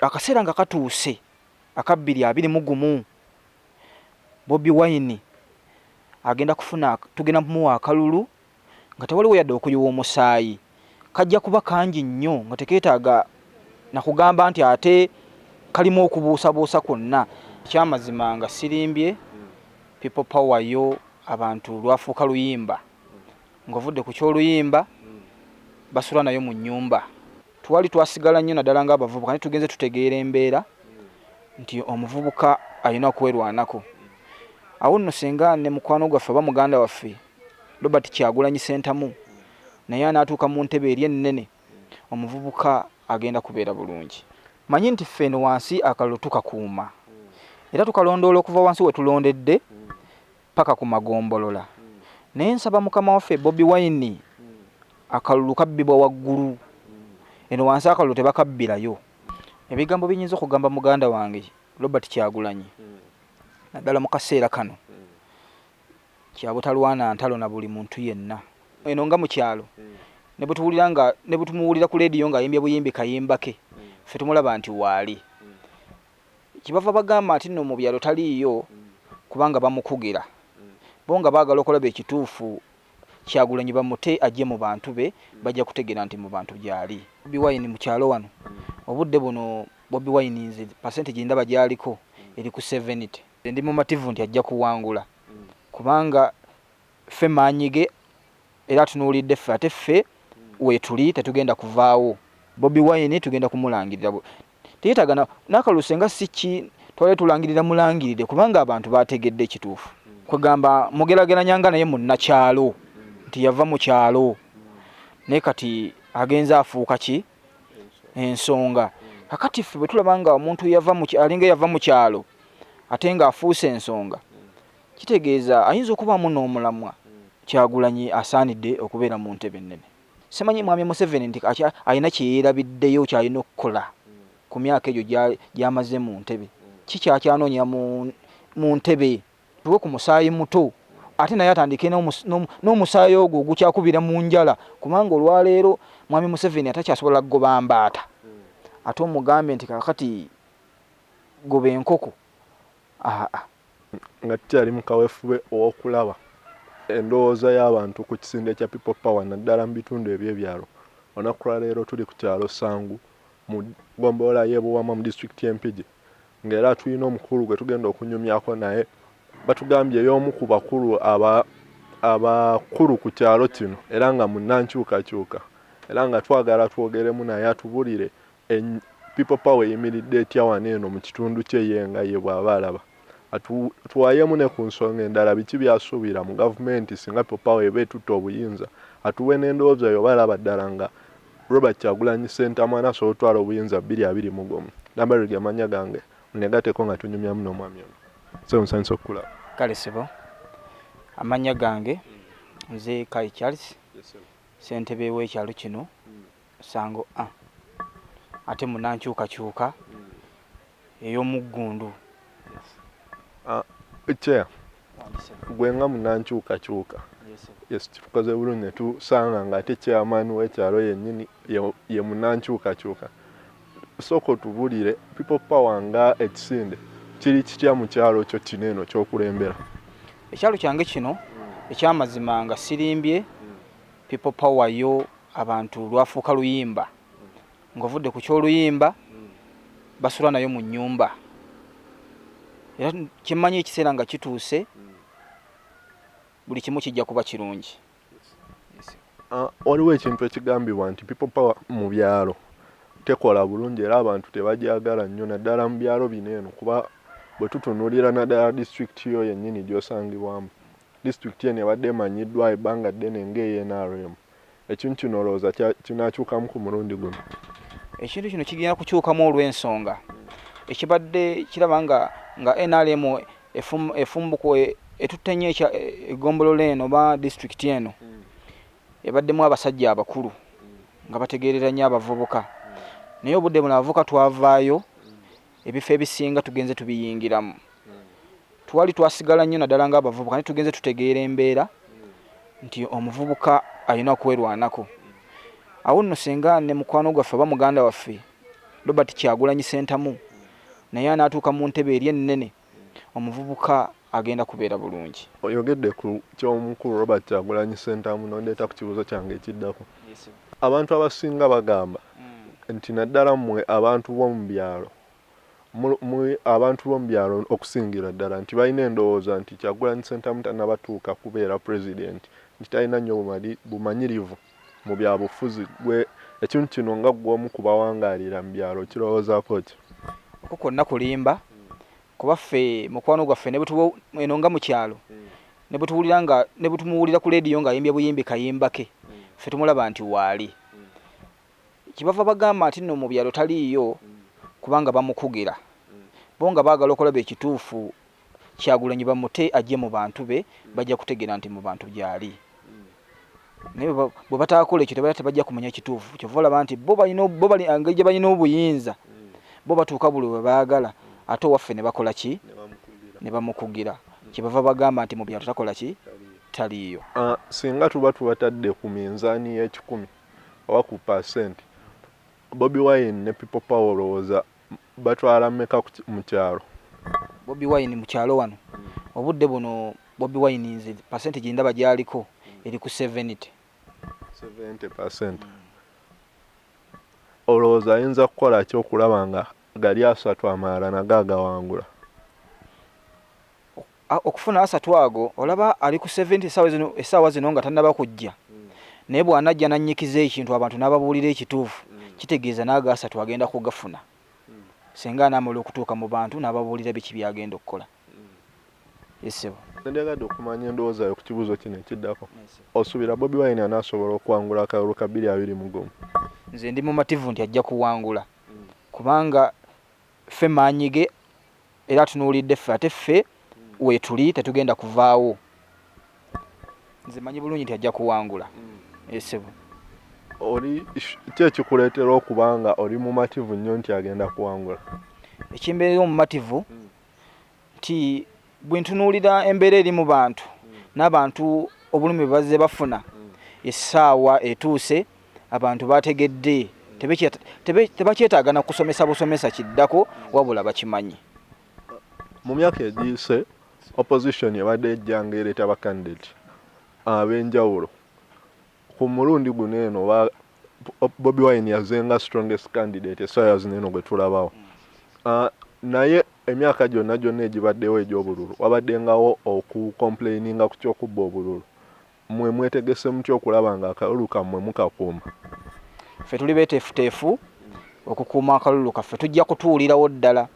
akaseera nga katuuse aka 2021 Bobi Wine agenda kufuna Tugenda Muwa Akalulu nga tewaliwo yadde okuyiwa omusaayi kajja kuba kangi nnyo nga tekeetaaga nakugamba nti ate kalimu okubuusabuusa kwonna. Kyamazima nga sirimbye people power yo abantu lwafuuka luyimba ng'ovudde ku ky'oluyimba basula nayo mu nnyumba. Twali twasigala nnyo naddala ng'abavubuka ne tugenze tutegeera embeera nti omuvubuka alina okwerwanako. Awo nno singa ne mukwano gwaffe oba muganda waffe Robert Kyagulanyi Ssentamu naye anaatuuka mu ntebe eri ennene, omuvubuka agenda kubeera bulungi. Manyi nti ffe eno wansi akalulu tukakuuma era tukalondoola okuva wansi we tulondedde paka ku magombolola. Naye nsaba mukama waffe Bobi Wine akalulu kabbibwa waggulu, eno wansi akalulu tebakabbirayo. Ebigambo binyinza okugamba muganda wange Robert Kyagulanyi naddala mu kaseera kano kya butalwana ntalo na buli muntu yenna. Eno nga mu kyalo ne bwe tumuwulira ku leediyo ng'ayimbye buyimbi kayimba ke, ffe tumulaba nti waali. Kibava bagamba nti nno mu byalo taliiyo kubanga bamukugira. Bo nga baagala okulaba ekituufu Kyagulanyi bamute ajje mu bantu be, bajja kutegeera nti mu bantu gyali. Bobi Wine mu kyalo wano obudde buno Bobi Wine nze percentage ndaba gyaliko eri ku 70. Ndi mumativu nti ajja kuwangula kubanga ffe maanyige era tunuulidde ffe ate ffe weetuli tetugenda kuvaawo. Bobi Wine tugenda kumulangirira teyetaaga n'akalulu nga siki twali tulangirira mulangirire kubanga abantu bategedde ekituufu. Kwegamba mugerageranyanga naye munnakyalo nti yava mu kyalo naye kati agenza afuuka ki ensonga. Kakati ffe bwe tulaba nga omuntu alinga yava mu kyalo ate nga afuuse ensonga, kitegeeza ayinza okubaamu n'omulamwa. Kyagulanyi asaanidde okubeera mu ntebe ennene. Simanyi mwami Museveni nti alina kyeyeerabiddeyo kyalina okukola ku myaka egyo gy'amaze mu ntebe. Kikyakyanonya mu ntebe tuwe ku musaayi muto ate naye atandike n'omusaayi ogwo gukyakubira mu njala kubanga olwaleero mwami Museveni atakyasobola kugoba mbaata ate omugambe nti kakati goba enkoko. Nga tukyali mu kaweefube ow'okulaba endowooza y'abantu ku kisinde kya people power naddala mu bitundu eby'ebyalo. Olunaku lwa leero tuli ku kyalo Sangu mu ggombolola y'e Buwama mu disitulikiti y'e Mpigi, ng'era tulina omukulu gwe tugenda okunyumyako naye batugambye y'omu ku bakulu abakulu ku kyalo kino era nga munnankyukakyuka era nga twagala twogeremu naye atubulire people power eyimiridde etya wano eno mu kitundu kye ye nga ye bw'aba alaba. Atuwayemu ne ku nsonga endala biki byasuubira mu gavumenti singa people power eba etutte obuyinza, atuwe n'endowooza yo balaba ddala nga Robert Kyagulanyi Ssentamu anasobola otwala obuyinza 2021. Nambalirwa amanya gange munegateko nga tunyumyamu n'omwami ono. Musanyusa okukulaba. Kale sebo amanya gange nze Kai Charles ssentebe w'ekyalo kino Sango ate munnankyukakyuka ey'omuggundu. Chair gwe nga munnankyukakyuka yes tukoze bulungi ne tusanga nga ate chairman w'ekyalo yennyini ye munnankyukakyuka. Soko tubulire people power nga ekisinde kiri kitya mu kyalo kyo kino eno ky'okulembera. Ekyalo kyange kino ekyamazima nga sirimbye people power yo abantu lwafuuka luyimba ng'ovudde ku ky'oluyimba basula nayo mu nnyumba. Era kimanyi ekiseera nga kituuse buli kimu kijja kuba kirungi. Waliwo ekintu ekigambibwa nti people power mu byalo tekola bulungi era abantu tebagyagala nnyo naddala mu byalo bino eno kuba bwe tutunuulira naddala disitulikiti yo yennyini gy'osangibwamu. Disitulikiti eno ebadde emanyiddwa ebbanga ddene ng'eNRM. Ekintu kino olowooza kinaakyukamu ku mulundi guno? Ekintu kino kigenda kukyukamu olw'ensonga ekibadde kiraba nga NRM efumbuko etutte nnyo eggombolola eno oba disitulikiti eno ebaddemu abasajja abakulu nga bategeerera nnyo abavubuka. Naye obudde buno abavubuka twavaayo ebifo ebisinga tugenze tubiyingiramu. Twali twasigala nnyo naddala ng'abavubuka ne tugenze tutegeera embeera nti omuvubuka alina okwerwanako. Awo nno singa ne mukwano gwaffe oba muganda waffe Robert Kyagulanyi Ssentamu naye anaatuuka mu ntebe eri ennene omuvubuka agenda kubeera bulungi. Oyogedde ku ky'omukulu Robert Kyagulanyi Ssentamu n'ondeeta ku kibuuzo kyange ekiddako. Abantu abasinga bagamba nti naddala mmwe abantu b'omu byalo abantu b'omu byalo okusingira ddala nti balina endowooza nti Kyagulanyi Ssentamu tannabatuuka kubeera pulezidenti, nti talina nnyo bumanyirivu mu byabufuzi. Gwe ekintu kino nga gw'omu ku bawangaalira mu byalo kirowoozaako ki? Okwo kwonna kulimba kuba ffe mukwano gwaffe eno nga mu kyalo ne bwe tumuwulira ku leediyo ng'ayimbye buyimbi kayimba ke ffe tumulaba nti waali. Kibava bagamba nti nno mu byalo taliiyo kubanga bamukugira bo nga baagala okulaba ekituufu Kyagulanyi bamute ajje mu bantu be bajja kutegeera nti mu bantu gyali. Naye bwe bataakola ekyo tebajja kumanya ekituufu. Kyova olaba nti bo engeri gye balina obuyinza bo batuuka buli we baagala ate owaffe ne bakola ki? Ne bamukugira. Kyebava bagamba nti mu byalo takola ki? Taliiyo. Singa tuba tubatadde ku minzaani y'ekikumi oba ku pasenti, Bobi Wine ne People Power olowooza batwala mmeka mu kyalo? Bobi Wine mu kyalo wano obudde buno Bobi Wine nze pasenti gye ndaba gy'aliko eri ku 70%. Olowooza ayinza kukola ki okulaba nga gali asatu amalala nago agawangula? Okufuna asatu ago olaba ali ku 70 essaawa zino nga tannaba kujja, naye bw'anajja n'annyikiza ekintu abantu n'ababuulira ekituufu kitegeeza n'ago asatu agenda kugafuna singa anaamala okutuuka mu bantu n'ababuulira biki byagenda okukola. Yesebo ndegadde okumanya endowooza yo ku kibuuzo kino ekiddako. Osuubira Bobi Wine anaasobola okuwangula akalulu ka 2021? Nze ndi mumativu nti ajja kuwangula kubanga ffe maanyi ge era tunuulidde ffe ate ffe weetuli tetugenda kuvaawo. Nze manyi bulungi nti ajja kuwangula. Yesebo oli ki ekikuleetera okuba nga oli mumativu nnyo nti agenda kuwangula? Ekimbeerera omumativu nti bwe ntunuulira embeera eri mu bantu n'abantu obulumi bwe bazze bafuna essaawa etuuse abantu bategedde tebakyetaaga na kusomesa busomesa kiddako wabula bakimanyi. Mu myaka egiyise opposition ebadde ejjanga ereeta bakandidate ab'enjawulo. Ku mulundi guno eno Bobi Wine yazenga strongest candidate essaawa zino eno gwe tulabawo. Naye emyaka gyonna egibaddewo egy'obululu wabaddengawo okucomplaininga ku kyokubba obululu. Mmwe mwetegese mutya okulaba nga akalulu kammwe mukakuuma? Ffe tuli beeteefuteefu okukuuma akalulu kaffe, tujja kutuulirawo ddala.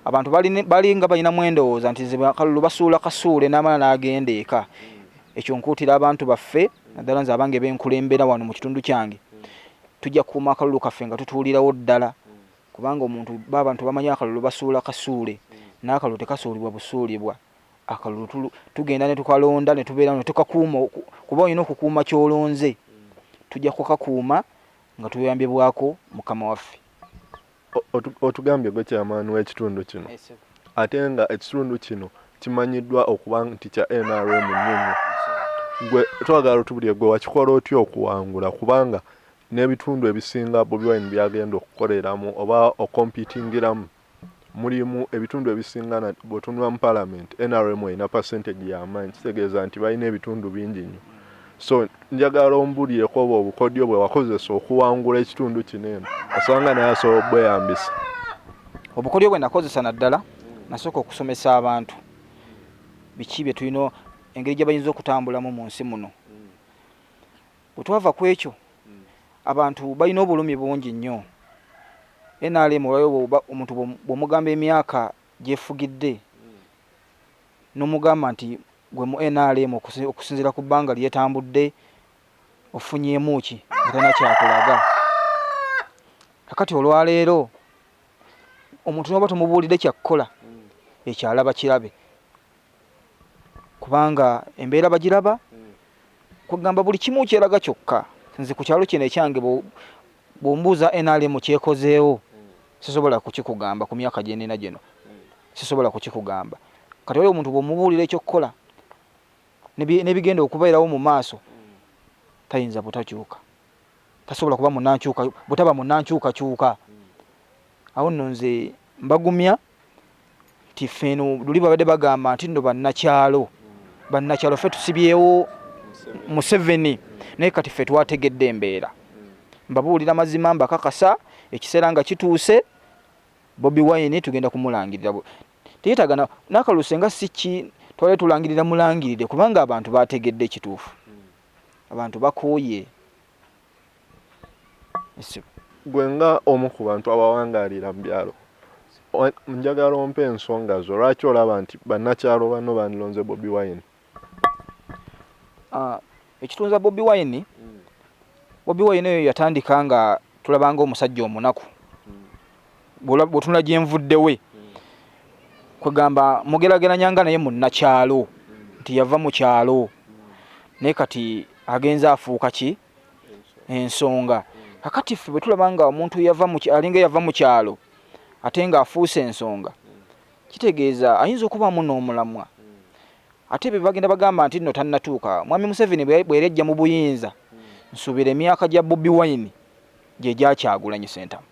Abantu bali nga balinamu endowooza nti akalulu basuula kasuule n'amala n'agenda eka. Ekyo nkuutira abantu baffe naddala nze abange b'enkulembera wano mu kitundu kyange tujja kukuuma akalulu kaffe nga tutuulirawo ddala kubanga abantu bamanyi akalulu basuula kasuule n'akalulu tekasuulibwa busuulibwa. Akalulu tugenda ne tukalonda ne tubeera ne tukakuuma kuba olina okukuuma ky'olonze. Tujja kukakuuma nga tuyambibwako mukama waffe. Otugambye gwe kyamaani w'ekitundu kino ate nga ekitundu kino kimanyiddwa okuba nti kya NRM nnyonnyo. Gwe twagala otubulye gwe wakikola otya okuwangula kubanga n'ebitundu ebisinga Bobi Wine byagenda okukoleramu oba okompitingiramu mulimu ebitundu ebisinga bw'otunula mu Parliament NRM erina percentage y'amaanyi kitegeeza nti balina ebitundu bingi nnyo. So njagala ombulireko oba obukodyo bwe wakozesa okuwangula ekitundu kino eno osanga naye asobola obbweyambisa. Obukodyo bwe nakozesa naddala nasooka okusomesa abantu biki bye tulina engeri gye bayinza okutambulamu mu nsi muno. Bwe twava ku ekyo abantu balina obulumi bungi nnyo. NRM olwayo omuntu bw'omugamba emyaka gyefugidde n'omugamba nti gwe mu NRM okusinziira ku bbanga lyetambudde ofunyeemu ki nga talina kyakulaga. Kakati olwaleero omuntu n'oba tumubuulidde kyakukola ekyalaba kirabe kubanga embeera bagiraba kugamba buli kimu kyeraga kyokka. Nze ku kyalo kino ekyange bw'ombuuza NRM kyekozeewo sisobola kukikugamba ku myaka gye nnina gino sisobola kukikugamba. Kati wali omuntu bw'omubuulira ekyokukola n'ebigenda okubeerawo mu maaso tayinza butakyuka, tasobola kuba munnankyuka butaba munnankyukakyuka. awo nno nze mbagumya nti ffe eno luli babadde bagamba nti nno bannakyalo ffe tusibyewo Museveni naye kati ffe twategedde embeera mbabuulira mazima mbakakasa ekiseera nga kituuse Bobi Wine tugenda kumulangirira teyetagana n'akaluse nga siki twali tulangirira mulangirire kubanga abantu bategedde ekituufu abantu bakooye gwe nga omu ku bantu abawangalira mu byalo njagala ompe ensonga zo lwaki olaba nti bannakyalo bano bandilonze Bobi Wine? Ekitunza Bobi Wine oyo yatandika nga tulabanga omusajja omunaku bw'otunula gyenvuddewe kwegamba mugerageranyanga naye munnakyalo nti yava mu kyalo naye kati agenza afuuka ki ensonga kakati ffe bwe tulabanga omuntu alinga yava mu kyalo ate nga afuuse ensonga kitegeeza ayinza okubaamu n'omulamwa ate be bagenda bagamba nti nno tannatuuka mwami Museveni bwe yajja mu buyinza nsuubira emyaka gya Bobi Wine gye gya Kyagulanyi Ssentamu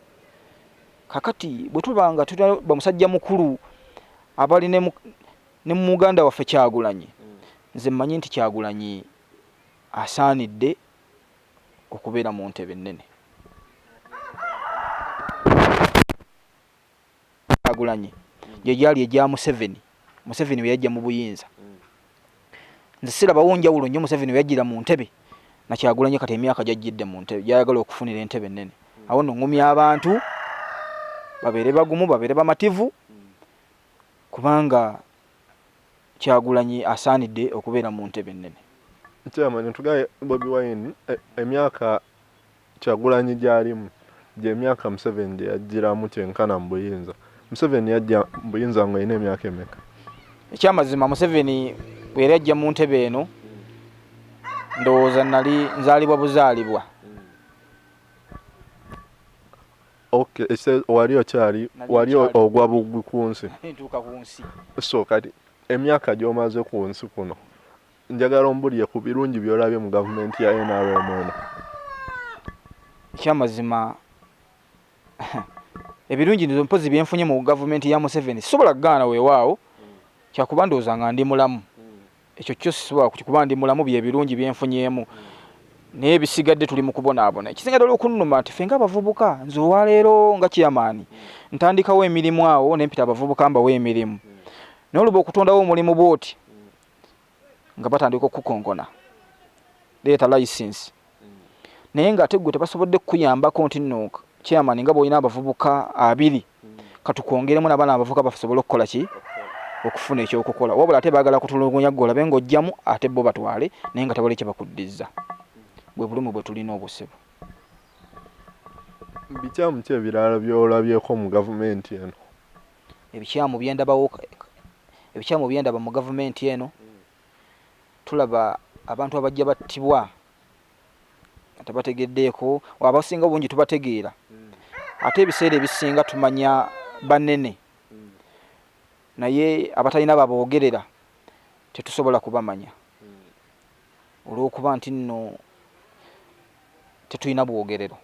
kakati bwe tulabanga tulaba musajja mukulu abali ne muganda waffe Kyagulanyi nze mmanyi nti Kyagulanyi asaanidde okubeera mu ntebe ennene. Kyagulanyi gye gyali egya Museveni bwe yajja mu buyinza nze sirabawo njawulo nnyo Museveni bwe yajjira mu ntebe na Kyagulanyi kati emyaka gyajjidde mu ntebe gyayagala okufunira entebe ennene awo nno ngumya abantu babeere bagumu babeere bamativu kubanga Kyagulanyi asaanidde okubeera mu ntebe ennene. Chairman, tugaye Bobi Wine emyaka Kyagulanyi gyalimu gy'emyaka Museveni gye yajjiramu kyenkana mu buyinza. Museveni yajja mu buyinza ng'alina emyaka emeka? Ekyamazima Museveni bwe yali ajja mu ntebe eno ndowooza nali nzaalibwa buzaalibwa. Okay, wali ogwa bugwi ku nsi. Ntuuka ku nsi. So kati emyaka gy'omaze ku nsi kuno njagala ombulire ku birungi by'olabye mu gavumenti ya NRM eno. Ekyamazima ebirungi nizo mpozi byenfunye mu gavumenti ya Museveni sisobola kugaana weewaawo kyakuba ndowooza nga ndi mulamu ekyo kyo sisobola kuba ndi mulamu bye birungi byenfunyemu naye ebisigadde tuli mu kubonaabona ekisinga ddala okunnuma nti ffe ng'abavubuka nze olwaleero nga chairman ntandikawo emirimu awo ne mpita abavubuka mbawo emirimu naye oluba okutondawo omulimu bw'oti nga batandika okukonkona leeta license naye ng'ate gwe tebasobodde kukuyambako nti nno chairman nga bw'olina abavubuka 2 katukwongeremu n'abaana abavubuka basobole okukola ki okufuna ekyokukola wabula ate baagala kutulugunya gwe olabe ng'ojjamu ate bo batwale naye nga tewali kye bakuddiza bwe bulimu bwe tulina obusibu. Bikyamu ki ebirala by'olabyeko mu gavumenti eno? Ebikyamu byendaba mu gavumenti eno tulaba abantu abajja battibwa tebategeddeeko abasinga bungi tubategeera ate ebiseera ebisinga tumanya banene naye abatalina baboogerera tetusobola kubamanya olw'okuba nti nno tetulina bwogerero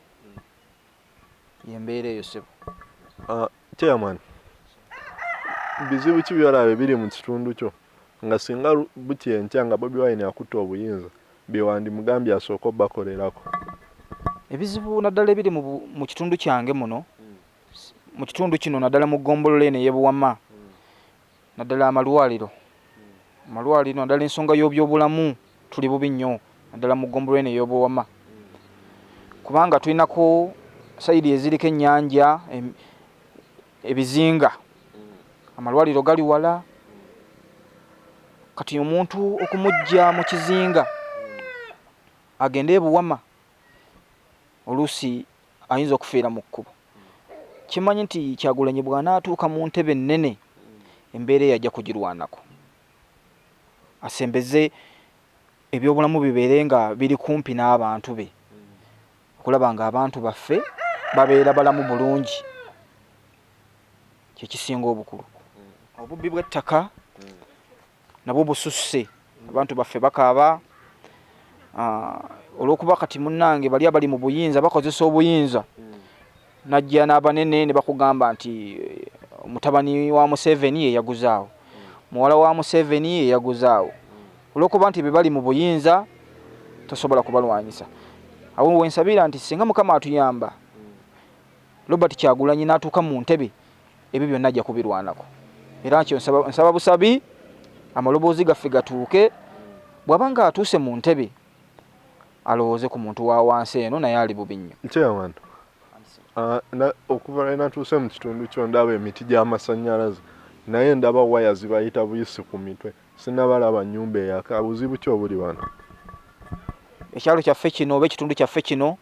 yembeera eyo sebo. Chairman, bizibu ki by'olaba biri mu kitundu kyo nga singa buti enkya nga Bobi Wine akutte obuyinza bye wandimugambye asooka obbakolerako? Ebizibu naddala ebiri mu kitundu kyange muno mu kitundu kino naddala mu ggombolola eno ey'ebuwama naddala amalwaliro naddala ensonga y'obyobulamu tuli bubi nnyo naddala mu ggombolola eno ey'obuwama kubanga tulinako sayidi eziriko ennyanja ebizinga amalwaliro gali wala kati omuntu okumujja mu kizinga agende ebuwama oluusi ayinza okufiira mu kkubo. Kimanyi nti Kyagulanyi bw'anaatuuka mu ntebe ennene embeera eyajja kugirwanako asembeze ebyobulamu bibeere nga biri kumpi n'abantu be okulaba nga abantu baffe babeera balamu bulungi kyekisinga obukulu. Obubbi bw'ettaka nabwo bususse abantu baffe bakaaba olw'okuba kati munnange bali abali mu buyinza bakozesa obuyinza najja n'abanene ne bakugamba nti mutabani wa Museveni ye yaguzaawo, muwala wa Museveni ye yaguzaawo, olw'okuba nti be bali mu buyinza tosobola kubalwanyisa. Awo wensabira nti singa Mukama atuyamba Robert Kyagulanyi n'atuuka mu ntebe, ebyo byonna ajja kubirwanako. Era nkyo nsaba busabi amaloboozi gaffe gatuuke, bw'abanga atuuse mu ntebe alowooze ku muntu wa wansi eno naye ali bubi nnyo. Chairman, okuva lwe natuuse mu kitundu kyo ndaba emiti gy'amasannyalaze naye ndaba waya zibayita buyisi ku mitwe, sinnabalaba nnyumba eyaka. Buzibu ki obuli wano? Ekyalo kyaffe kino oba ekitundu kyaffe kino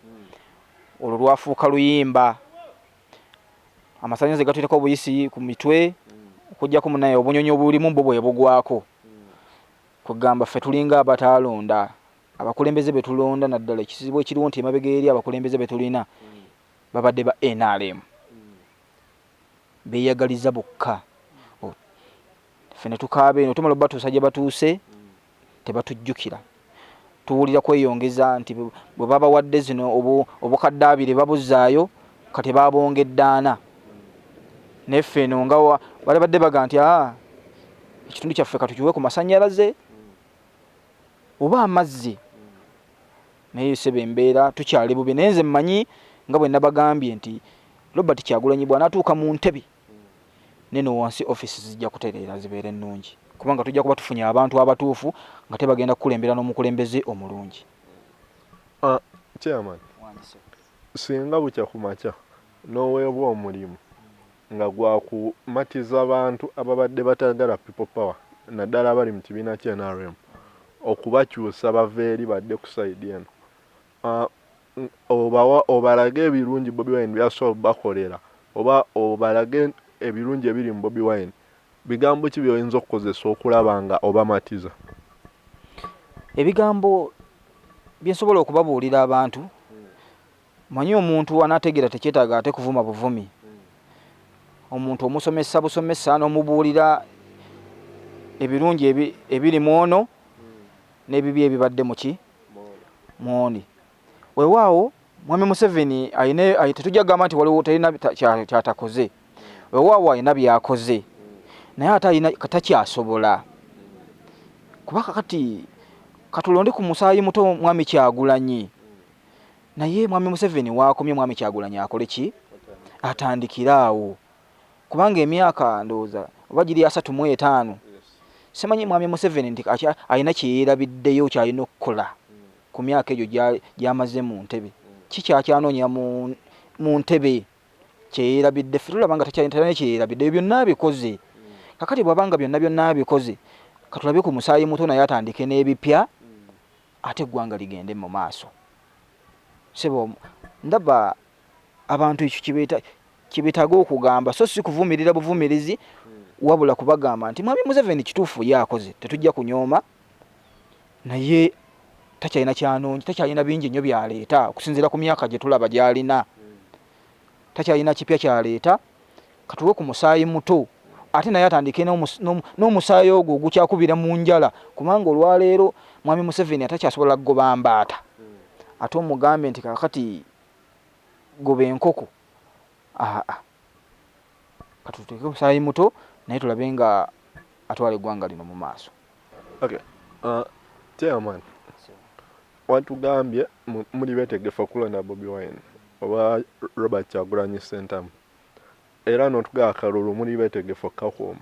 olwo lwafuuka luyimba, amasannyalaze gatuteeko obuyisi ku mitwe okujjako munaye obunyonyi obulimu bwo bwe bugwako. Kugamba ffe tulinga abataalonda, abakulembeze be tulonda naddala ekizibu ekiriwo nti emabega eri abakulembeze be tulina babadde ba NRM beeyagaliza bokka. Ffe ne tukaaba eno tumala batuusa gye batuuse tebatujjukira, tuwulira kweyongeza nti bwe babawadde zino obukadde 2 babuzzaayo kati baabongedde 4. Neffe eno nga balibadde baga nti ekitundu kyaffe katukiwe ku masannyalaze oba amazzi. Naye sebe embeera tukyali bubi, naye nze mmanyi nga bwe nabagambye nti Robert Kyagulanyi bw'anaatuuka mu ntebe neno wansi office zijja kutereera zibeere ennungi, kubanga tujja kuba tufunye abantu abatuufu nga tebagenda kukulembera n'omukulembeze omulungi. Chairman, singa bukya ku makya n'oweebwa omulimu nga gwakumatiza abantu ababadde batagala people power naddala abali mu kibiina kya NRM okubakyusa bava eri badde ku sayidi eno, obalage ebirungi Bobi Wine byasobola bakolera oba obalage ebirungi ebiri mu Bobi Wine, bigambo ki byoyinza okukozesa okulaba nga obamatiza? Ebigambo byensobola okubabuulira abantu, manyi omuntu anaategeera tekyetaaga ate kuvuma buvumi. Omuntu omusomesa busomesa n'omubuulira ebirungi ebiri mwono n'ebibi ebibadde muki mwoni. Weewaawo Mwami Museveni tetujja kugamba nti waliwo talina kyatakoze, weewaawo alina byakoze naye ate takyasobola. Kuba kati katulonde ku musaayi muto Mwami Kyagulanyi, naye Mwami Museveni waakomye Mwami Kyagulanyi akole ki? Atandikiraawo, kubanga emyaka ndowooza oba giri 35 simanyi Mwami Museveni nti alina kyeyerabiddeyo kyalina okukola ku myaka egyo gy'amaze mu ntebe. Kikyakyanoonya mu ntebe kyeyerabidde, ffe tulaba nga takyalina kyeyerabidde, ebyo byonna abikoze. Kakati bw'abanga byonna abikoze katulabe ku musaayi muto naye atandike n'ebipya ate eggwanga ligende mu maaso. Sebo ndaba abantu ekyo kibetaga okugamba, so si kuvumirira buvumirizi wabula kubagamba nti Mwami Museveni kituufu yakoze, tetujja kunyooma, naye takyalina kyanoonya, takyalina bingi nnyo byaleeta okusinziira ku myaka gye tulaba gy'alina. Takyalina kipya kyaleeta, katuwe ku musaayi muto ate naye atandike n'omusaayi ogwo gukyakubira mu njala, kubanga olwaleero Mwami Museveni atakyasobola kugoba mbaata ate omugambe nti kakati goba enkoko. Katuteeke omusaayi muto naye tulabe nga atwala eggwanga lino mu maaso. Okay. Chairman, watugambye muli betegefu okulonda Bobi Wine oba Robert Kyagulanyi Ssentamu, era n'otugamba akalulu muli betegefu okukakuuma.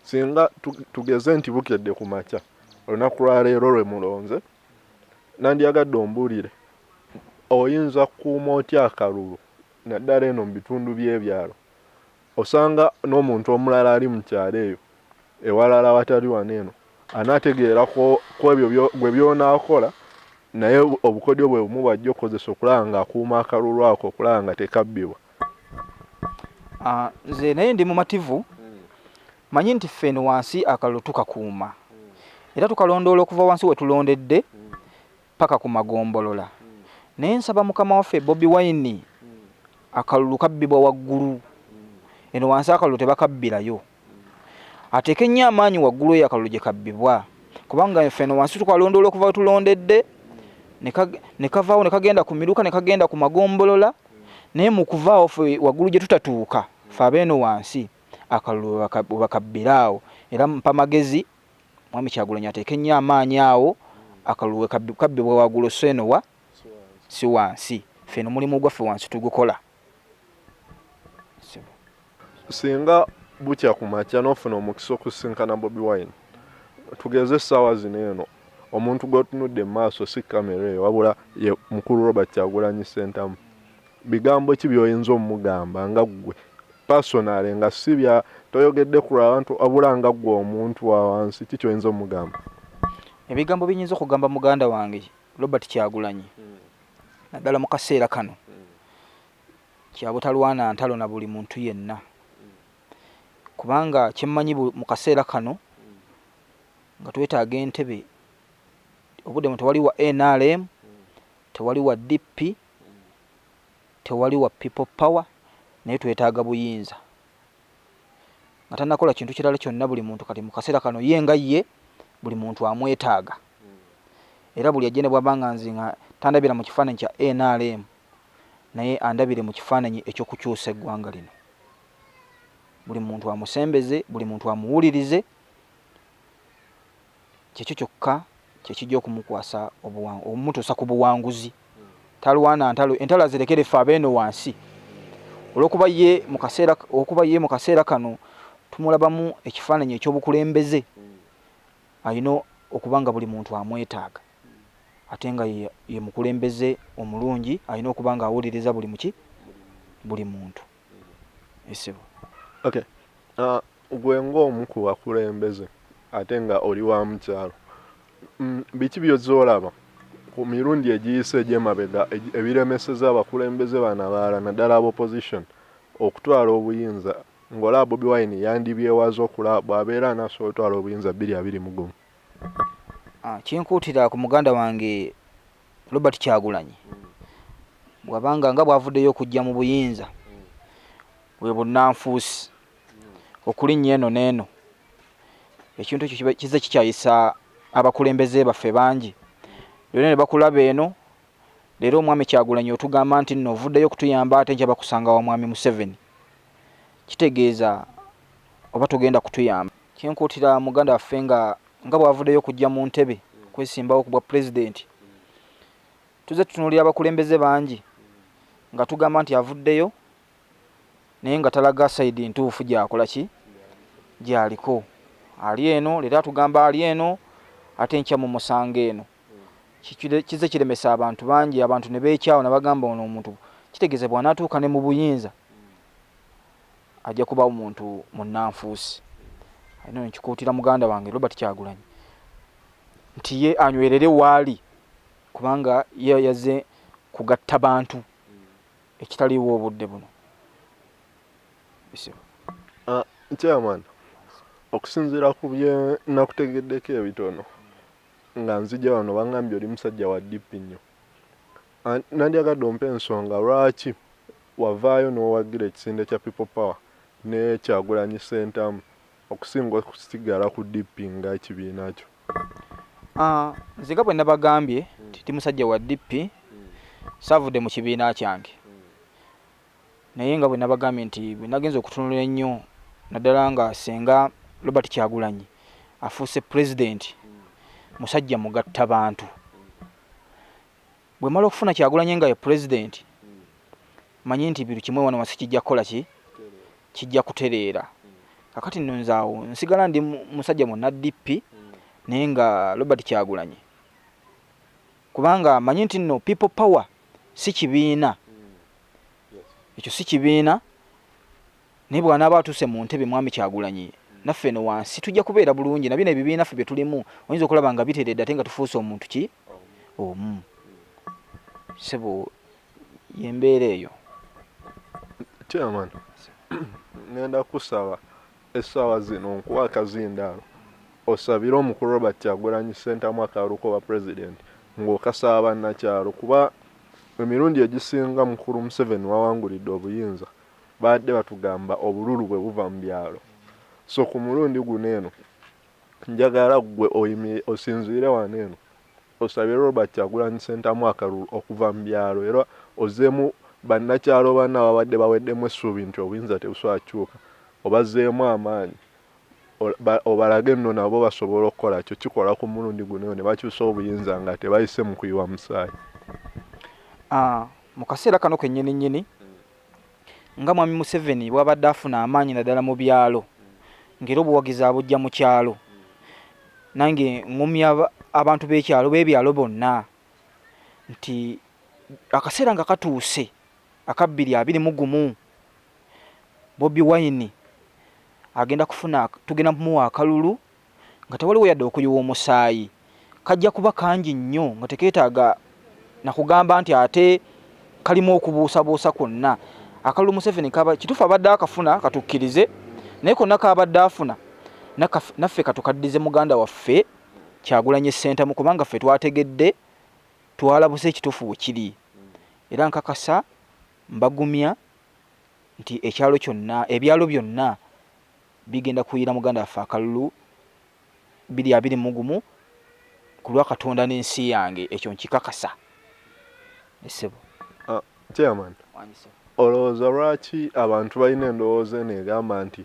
Singa tugeze nti bukedde ku makya olunaku lwaleero lwe mulonze, nandyagadde ombuulire oyinza kukuuma otya akalulu naddala eno mu bitundu by'ebyalo, osanga n'omuntu omulala ali mu kyalo eyo ewalala watali wano eno anaategeera ku ebyo gwe byonaakola, naye obukodyo bwe bumu bwajja okukozesa okulaba ng'akuuma akalulu ako okulaba nga tekabbibwa. Nze naye ndi mumativu, manyi nti ffe eno wansi akalulu tukakuuma era tukalondoola okuva wansi we tulondedde paka ku magombolola. Naye nsaba Mukama waffe Bobi Wine akalulu kabbibwa waggulu, eno wansi akalulu tebakabbirayo. Ateeke nnyo amaanyi waggulu eyo akalulu gye kabbibwa, kubanga ffe eno wansi tukalondoola okuva we tulondedde ne kavaawo ne kagenda ku miruka ne kagenda ku magombolola naye mu kuvaawo ffe waggulu gye tutatuuka fe abeeno wansi akalulu bakabbiraawo era mpa magezi mwami Kyagulanyi ateeke nnyo amaanyi awo akalulu kabbibwa waggulu so eno wa si wansi ffe n'omulimu gwaffe wansi tugukola. Singa bukya ku makya n'ofuna omukisa okusinkana Bobi Wine tugeze essaawa zino eno omuntu gw'otunudde mu maaso si kamera eyo wabula ye mukulu Robert Kyagulanyi Ssentamu, bigambo ki by'oyinza omugamba nga ggwe personal nga si bya toyogedde ku lw'abantu wabula nga ggwe omuntu wa wansi ki ky'oyinza omugamba? Ebigambo binyinza okugamba muganda wange Robert Kyagulanyi naddala mu kaseera kano kya butalwana ntalo na buli muntu yenna, kubanga kyemmanyi mu kaseera kano nga twetaaga entebe obudde mu tewali wa NRM, tewali wa DP, tewali wa people power, naye twetaaga buyinza nga tannakola kintu kirala kyonna. Buli muntu kati mu kaseera kano ye nga ye buli muntu amwetaaga, era buli ajje ne bw'abanga nze nga tandabira mu kifaananyi kya NRM naye andabire mu kifaananyi eky'okukyusa eggwanga lino. Buli muntu amusembeze, buli muntu amuwulirize, kyekyo kyokka kyekijja okumukwasa okumutuusa ku buwanguzi. Talwana ntalo, entalo azirekere ffe abeeno wansi, olw'okuba ye mu kaseera kano tumulabamu ekifaananyi eky'obukulembeze. Alina okuba nga buli muntu amwetaaga ate nga ye mukulembeze omulungi, alina okuba nga awuliriza buli muntu. Esebo. Okay. Gwe ng'omu ku bakulembeze ate nga oli wa mukyalo, biki by'ozolaba ku mirundi egiyise egy'emabega ebiremeseza abakulembeze bano abalala naddala ab'opposition okutwala obuyinza ng'olaba Bobi Wine yandibyewaza okulaba bw'abeera anasobola otwala obuyinza 2021? Kinkuutira ku muganda wange Robert Kyagulanyi bw'abanga nga bw'avuddeyo okujja mu buyinza bwe bunnanfuusi okulinnya eno n'eno, ekintu ekyo kize kikyayisa abakulembeze baffe bangi. Leero ne bakulaba eno, leero omwami Kyagulanyi otugamba nti nno ovuddeyo okutuyamba ate nkya bakusanga wa mwami Museveni, kitegeeza oba tugenda kutuyamba. Kinkuutira muganda waffe nga bw'avuddeyo okujja mu ntebe kwesimbawo ku bwa pulezidenti, tuze tutunuulira abakulembeze bangi nga tugamba nti avuddeyo naye nga talaga sayidi ntuufu gyakola ki gyaliko. Ali eno leero atugamba ali eno ate nkya mu musanga eno. Kize kiremesa abantu bangi, abantu ne beekyawo ne bagamba ono omuntu kitegeeza bw'anaatuuka ne mu buyinza ajja kuba omuntu munnanfuusi. Alina nkikuutira muganda wange Robert Kyagulanyi nti ye anywerere waali, kubanga ye yaze kugatta bantu ekitaliiwo obudde buno. Chairman, okusinziira ku bye nakutegeddeko ebitono nga nzija wano bangambye oli musajja wa DP nnyo, nandyagadde ompa ensonga lwaki wavaayo n'owagira ekisinde kya people power ne Kyagulanyi Ssentamu okusinga okusigala ku DP nga ekibiina kyo? Nze nga bwe nabagambye ti musajja wa DP, saavudde mu kibiina kyange, naye nga bwe nabagambye nti bwe nagenza okutunula ennyo naddala nga senga Robert Kyagulanyi afuuse pulezidenti, musajja mugatta bantu. Bwe mala okufuna Kyagulanyi nga ye pulezidenti, manyi nti bintu kimwe wano wansi kijja kukola ki kijja kutereera. Kakati nno nze awo nsigala ndi musajja mwonna DP naye nga Robert Kyagulanyi, kubanga manyi nti nno people power si kibiina, ekyo si kibiina. Naye bw'anaaba atuuse mu ntebe mwami Kyagulanyi, naffe eno wansi tujja kubeera bulungi. Nabino ebibiina ffe bye tulimu oyinza okulaba nga biteredde ate nga tufuuse omuntu ki omu. Sebo yembeera eyo. Chairman, ngenda kusaba essaawa zino nkuwa akazindaalo osabire omukulu Robert Kyagulanyi Ssentamu Akalulu wa president ng'okasaba bannakyalo, kuba emirundi egisinga mukulu Museveni wawangulidde obuyinza badde batugamba obululu bwe buva mu byalo. So ku mulundi guno eno njagala gwe osinziire wano eno osabire Robert Kyagulanyi Ssentamu Akalulu okuva mu byalo era ozeemu bannakyalo banna babadde baweddemu essuubi nti obuyinza tebusobola kukyuka obazzeemu amaanyi obalage nno nabo basobola okukola kyo kikola ku mulundi guno ne bakyusa obuyinza nga tebayise mu kuyiwa musaayi. Mu kaseera kano kennyini nga mwami Museveni bw'abadde afuna amaanyi naddala mu byalo ng'era obuwagizi abujja mu kyalo, nange ngumya abantu b'ebyalo bonna nti akaseera nga katuuse aka 2021 Bobi Wine agenda kufuna Tugenda Muwa Akalulu nga tewaliwo yadde okuyiwa omusaayi, kajja kuba kangi nnyo nga tekeetaaga nakugamba nti ate kalimu okubuusabuusa kwonna. Akalulu Museveni kaba kituufu abadde akafuna katukkirize, naye konna kabadde afuna naffe katukaddize muganda waffe Kyagulanyi Ssentamu, kubanga ffe twategedde twalabuse ekituufu we kiri. Era nkakasa mbagumya nti ebyalo byonna bigenda kuyira muganda waffe Akalulu 2021 ku lwa Katonda n'ensi yange, ekyo nkikakasa. Esebo Chairman, olowooza lwaki abantu balina endowooza eno egamba nti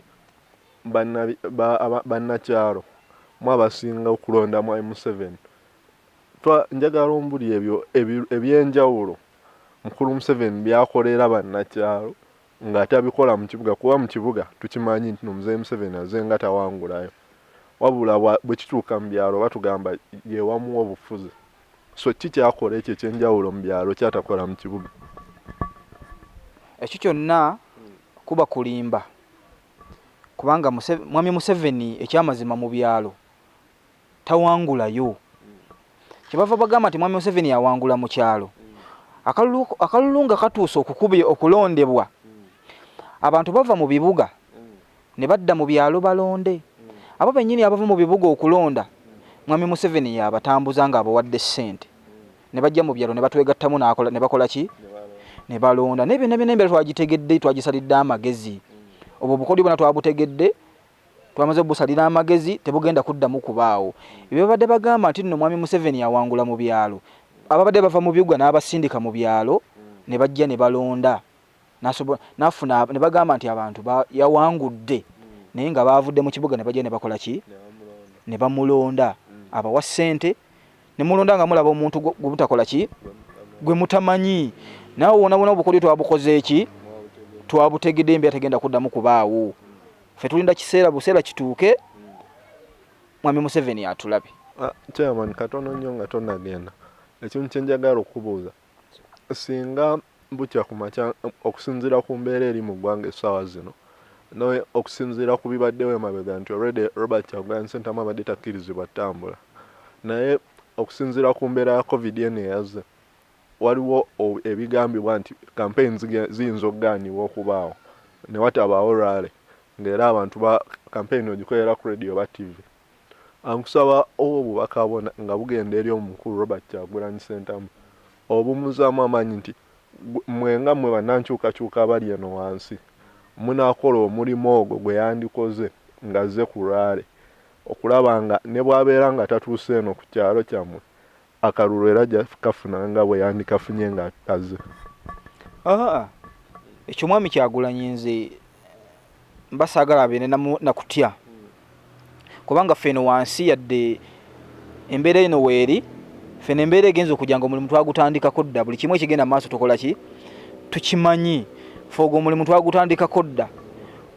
bannakyalo mu abasinga okulonda mwami Museveni? Njagala ombuli ebyo ebyenjawulo mukulu Museveni byakolera bannakyalo nga tabikola mu kibuga, kuba mu kibuga tukimanyi nti Mzee Museveni azenga tawangulayo, wabula bwe kituuka mu byalo batugamba yewamuwa obufuzi. So kikyakola ekyo ekyenjawulo mu byalo kyatakola mu kibuga? Ekyo kyonna kuba kulimba, kubanga mwami Museveni ekyamazima mu byalo tawangulayo. Kyebava bagamba nti mwami Museveni yawangula mu kyalo. Akalulu nga katuuse okulondebwa, abantu bava mu bibuga ne badda mu byalo balonde. Abo bennyini abava mu bibuga okulonda, mwami Museveni yabatambuza nga abawadde ssente, ne bajja mu byalo ne batwegattamu ne bakola ki? Ne balonda. Naye byonna embeera twagitegedde, twagisalidde amagezi. Obwo obukodyo bwonna twabutegedde, twamaze obusalira amagezi, tebugenda kuddamu kubaawo. Ebyo babadde bagamba nti nno mwami Museveni yawangula mu byalo, ababadde bava mu bibuga n'abasindika mu byalo ne bajja ne balonda, nafuna ne bagamba nti abantu yawangudde, naye nga baavudde mu kibuga ne bajja ne bakola ki? Ne bamulonda. Abawa ssente ne mulonda nga mulaba omuntu gwe mutakola ki? Gwe mutamanyi. Naawe wona obukodyo twabukoze eki? Twabutegedde, embeera tegenda kuddamu kubaawo. Ffe tulinda buseera kituuke mwami Museveni atulabe. Chairman, katono nnyo nga tonnagenda, ekintu kye njagala okubuuza, singa bukya ku makya okusinziira ku mbeera eri mu ggwanga essaawa zino, naye okusinziira ku bibaddewo emabega nti already Robert Kyagulanyi Ssentamu abadde takkirizibwa ttambula, naye okusinziira ku mbeera ya COVID eno eyazze, waliwo ebigambibwa nti campaigns ziyinza okugaanibwa okubaawo ne watabaawo rally, ng'era abantu ba campaign ogikolera ku radio ba TV. Ankusaba obubaka bwonna nga bugenda eri omukulu Robert Kyagulanyi Ssentamu obumuzaamu amaanyi nti mwenga mwe bannankyukakyuka abali eno wansi munaakola omulimu ogwo gwe yandikoze nga azze ku rally, okulaba nga ne bw'abeera nga tatuuse eno ku kyalo kyammwe akalulu era kafuna nga bwe yandikafunye nga azze. Ekyo mwami Kyagulanyi nze mbasaagala abeere nakutya, kubanga ffeno wansi yadde embeera eno weeri, ffeno embeera egenza okujja nga omulimu twagutandikako dda, buli kimu ekigenda mu maaso tukola ki? Tukimanyi. Ffe ogwo omulimu twagutandikako dda,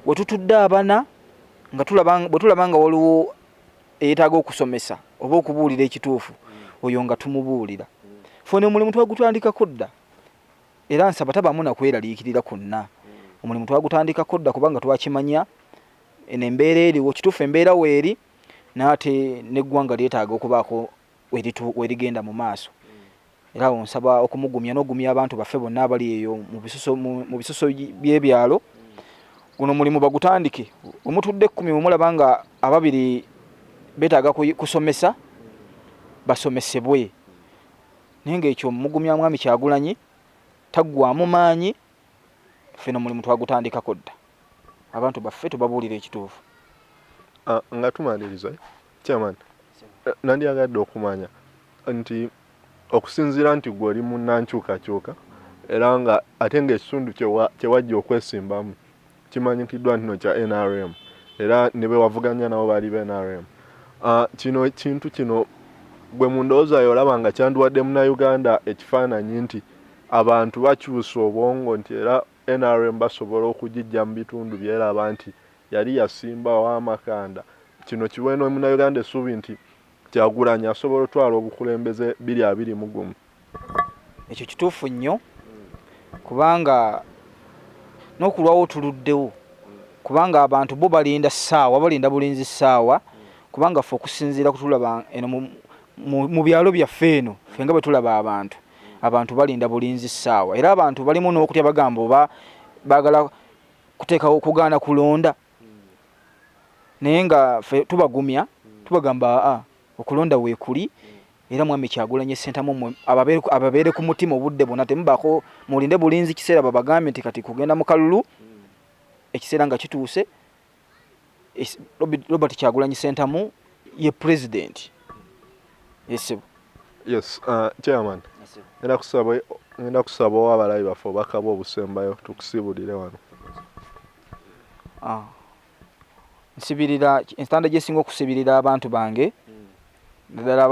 we tutudde abana nga bwe tulaba nga waliwo eyeetaaga okusomesa oba okubuulira ekituufu, oyo nga tumubuulira. Ffene omulimu twagutandikako dda, era nsaba tabamu nakweraliikirira kwonna. Omulimu twagutandikako dda kubanga twakimanya eno embeera eriwo, kituufu embeera weeri, n'ate n'eggwanga lyetaaga okubaako werigenda mu maaso. Era awo nsaba okumugumya n'ogumya abantu baffe bonna abali eyo mu bisuso by'ebyalo, guno mulimu bagutandike. Bwe mutudde 10 bwe mulaba nga 2 beetaaga kusomesa, basomesebwe. Naye ng'ekyo mugumya mwami Kyagulanyi taggwaamu maanyi, ffe n'omulimu twagutandikako dda. Abantu baffe tubabuulira ekituufu. Nga tumaliriza, Chairman, nandyagadde okumanya nti okusinziira nti gwe oli munnankyukakyuka era nga ate ng'ekitundu kye wajja okwesimbamu kimanyikiddwa nti no kya NRM era ne bewavuganya nabo bali be NRM. Kino ekintu kino bwe mundowooza olaba nga kyanduwadde Munnayuganda ekifaananyi nti abantu bakyusa obwongo nti era NRM basobola okugijja mu bitundu byeraba nti yali yasimba w'amakanda. Kino kiweeno Munnayuganda essuubi nti Kyagulanyi asobola otwala obukulembeze 2021. Ekyo kituufu nnyo kubanga n'okulwawo tuluddewo kubanga abantu bo balinda ssaawa, balinda bulinzi ssaawa kubanga ffe okusinziira kutulaba eno mu byalo byaffe eno ffe nga bwe tulaba abantu balinda bulinzi ssaawa era abantu balimu n'okutya bagamba oba baagala kuteekawo okugaana kulonda naye nga ffe tubagumya tubagamba okulonda weekuli era mwami Kyagulanyi Ssentamu ababeere ku mutima obudde bwonna temubaako mulinde bulinzi kiseera babagambe nti kati kugenda mu kalulu ekiseera nga kituuse Robert Kyagulanyi Ssentamu ye president. Yes, chairman. Ngenda kusaba abalabi baffe obakaba obusembayo tukusibulire wano. Nsibirira entanda gyesinga okusibirira abantu bange naddala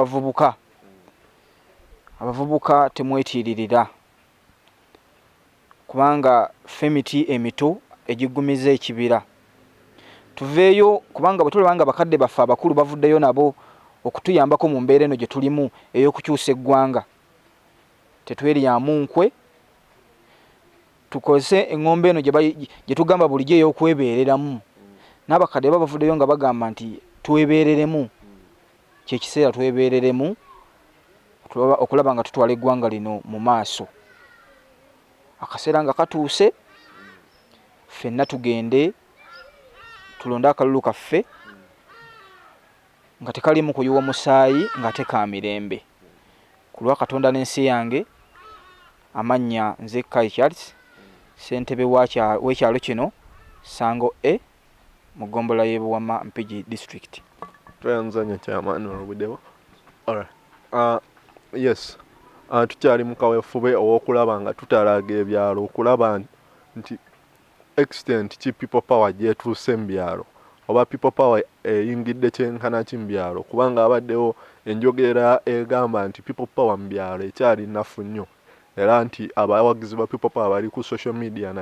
abavubuka temwetiiririra kubanga ffe emiti emito egigumiza ekibira tuveeyo kubanga bwe tulaba nga bakadde baffe abakulu bavuddeyo nabo okutuyambako mu mbeera eno gye tulimu ey'okukyusa eggwanga tetweryamu nkwe tukozese eŋŋombe eno gye tugamba bulijjo ey'okwebeereramu n'abakadde bavuddeyo nga bagamba nti twebeereremu kyekiseera twebeereremu okulaba nga tutwala eggwanga lino mu maaso akaseera nga katuuse ffenna tugende tulonde akalulu kaffe nga tekalimu kuyiwa musaayi nga teka mirembe ku lwa Katonda n'ensi yange amannya nze Charles ssentebe w'ekyalo kino Sango mu ggombolola y'e Buwama Mpigi district. Twayanzanya chairman olubuddewo. Alright. Yes. Tukyali mu kaweefube ow'okulaba nga tutalaga ebyalo okulaba nti extent ki people power gyetuuse mu byalo oba people power eyingidde kyenkana ki mu byalo kubanga abaddewo enjogera egamba nti people power mu byalo ekyali nnafu nnyo era nti abawagizi ba people power bali ku social media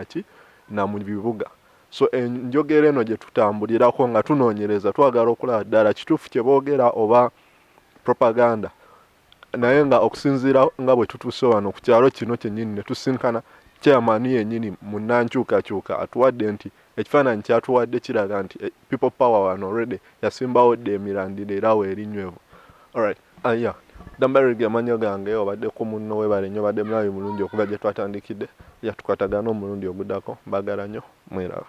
na mu bibuga. So enjogera eno gye tutambulirako nga tunoonyereza twagala okulaba ddala kituufu kye boogera oba propaganda naye nga okusinziira nga bwe tutuuse wano ku kyalo kino kyennyini ne tusinkana chairman yennyini munnankyukakyuka atuwadde nti ekifaananyi kyatuwadde kiraga nti people power wano already yasimbawo dde emirandira era weerinywevu. Alright. Dambarige amannya gange obaddeko munno webale nnyo badde mulabi mulungi okuva gye twatandikidde yatukwatagana omulundi oguddako mbagala nnyo mweraba.